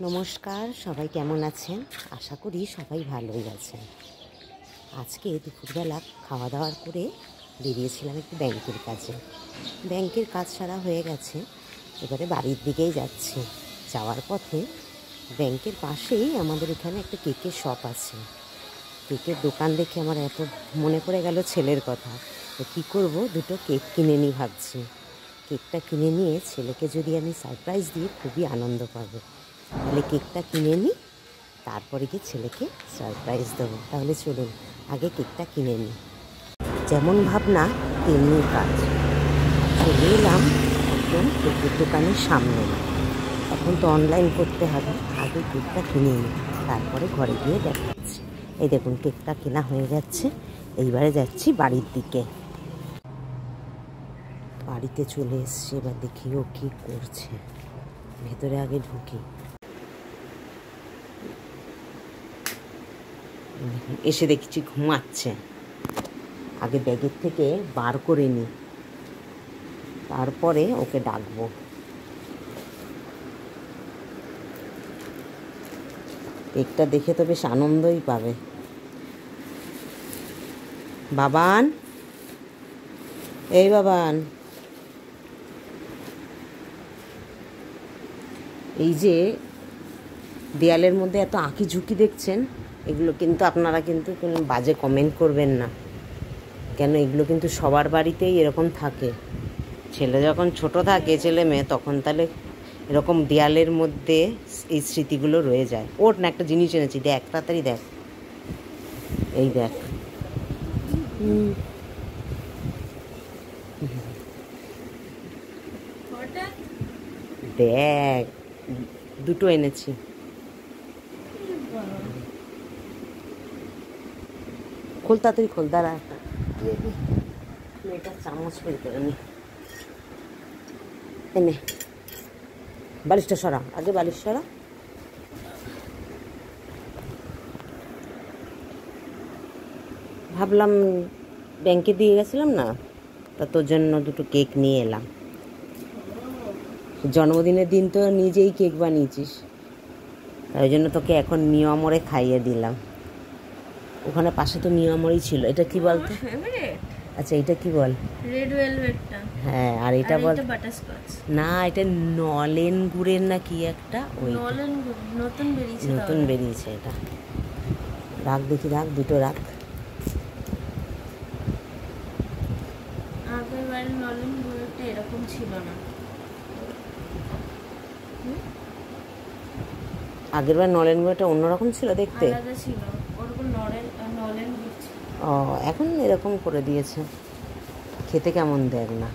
নমস্কার, সবাই কেমন আছেন? আশা করি সবাই ভালোই আছেন। আজকে দুপুরবেলা খাওয়া দাওয়ার করে বেরিয়েছিলাম একটু ব্যাংকের কাজে। ব্যাংকের কাজ সারা হয়ে গেছে, এবারে বাড়ির দিকেই যাচ্ছি। যাওয়ার পথে ব্যাংকের পাশেই আমাদের এখানে একটা কেকের শপ আছে। কেকের দোকান দেখে আমার এত মনে পড়ে গেল ছেলের কথা। তো কী করবো, দুটো কেক কিনে নিই ভাবছি। কেকটা কিনে নিয়ে ছেলেকে যদি আমি সারপ্রাইজ দিই খুবই আনন্দ পাবে। তাহলে কেকটা কিনে নিই, তারপরে গিয়ে ছেলেকে সারপ্রাইজ দেবো। তাহলে চলুন আগে কেকটা কিনে নিই। যেমন ভাবনা তেমনি কাজ। চলে এলাম একদম কেকের দোকানের সামনে। এখন তো অনলাইন করতে হবে, আগে কেকটা কিনে নিই, তারপরে ঘরে গিয়ে দেখাচ্ছি। এই দেখুন কেকটা কেনা হয়ে যাচ্ছে। এইবারে যাচ্ছি বাড়ির দিকে। বাড়িতে চলে এসছে, এবার দেখি ও কী করছে। ভেতরে আগে ঢুকি। এসে দেখছি ঘুমাচ্ছে। আগে ব্যাগের থেকে বার করে নিই, তারপরে ওকে ডাকবো। কেকটা দেখে তো বেশ আনন্দই পাবে। বাবান, এই বাবান, এই যে দেয়ালের মধ্যে এত আঁকি ঝুঁকি দেখছেন, এগুলো কিন্তু আপনারা কিন্তু কোনো বাজে কমেন্ট করবেন না, কেন এগুলো কিন্তু সবার বাড়িতেই এরকম থাকে। ছেলে যখন ছোট থাকে, ছেলে মেয়ে, তখন তাহলে এরকম দেয়ালের মধ্যে এই স্মৃতিগুলো রয়ে যায়। ওর না একটা জিনিস এনেছি, দেখ তাড়াতাড়ি দেখ, এই দেখ। দেখ, দুটো এনেছি। খোল তাড়াতাড়ি খোল, দাঁড়া। মেয়েটা চামচ বের করে নি। এনে বালিশটা সরা, আগে বালিশ সরা। ভাবলাম ব্যাংকে দিয়ে গেছিলাম না, তা তোর জন্য দুটো কেক নিয়ে এলাম। জন্মদিনের দিন তো নিজেই কেক বানিয়েছিস, তাই জন্য তোকে এখন মিয়ামরে খাইয়ে দিলাম। ওখানে পাশে তো মিয়ামরই ছিল। এটা কি বলতো? আচ্ছা, এটা কি বল? রেড ভেলভেটটা। হ্যাঁ, আর এটা বল? এটা বাটারস্কচ। না, এটা নলেন গুড়ের না কি একটা। ওই নলেন গুড় নতুন বেরিয়েছে। নতুন বেরিয়েছে এটা। রাখ দেখি, রাখ, দুটো রাখ। আগেরবার নলেন গুড়টা এরকম ছিল না। আগেরবার নলেন গুড়টা অন্যরকম ছিল দেখতে, আলাদা ছিল। ওরকম নলেন গুড় ছিল। ও, এখন এরকম করে দিয়েছে। খেতে কেমন দেখ না।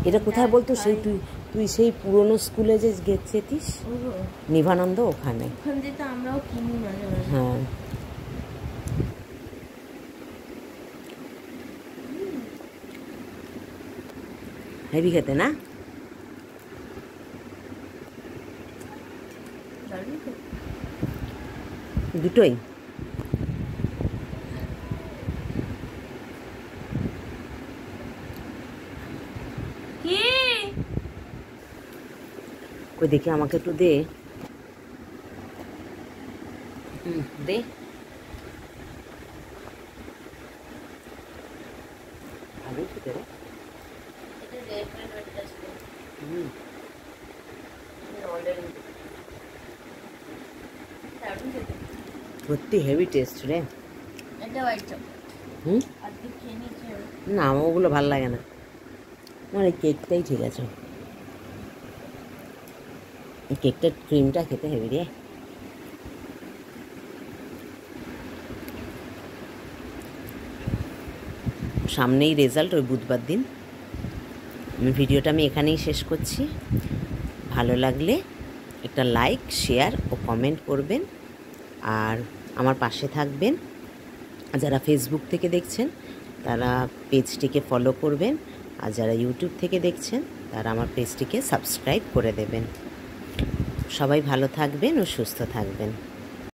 এটা কোথায় বলতো? সেই তুই সেই পুরনো স্কুলে যে গেছিস, নিভানন্দ, ওখানে। ওখান থেকে আমরাও কিনি মাঝে মাঝে। হ্যাঁ, হেভি খেতে না? দুটোই। কই দেখি, আমাকে একটু দে। দে। ভালোই খেতে রে। সত্যি হেভি টেস্ট রে। না, আমার ওগুলো ভালো লাগে না, আমার এই কেকটাই ঠিক আছে। এই কেকটার ক্রিমটা খেতে হেভি রে। সামনেই রেজাল্ট, ওই বুধবার দিন। ভিডিওটা আমি এখানেই শেষ করছি। ভালো লাগলে একটা লাইক, শেয়ার ও কমেন্ট করবেন, আর আমার পাশে থাকবেন। যারা ফেসবুক থেকে দেখছেন তারা পেজটিকে ফলো করবেন, আর যারা ইউটিউব থেকে দেখছেন তারা আমার পেজটিকে সাবস্ক্রাইব করে দেবেন। সবাই ভালো থাকবেন ও সুস্থ থাকবেন।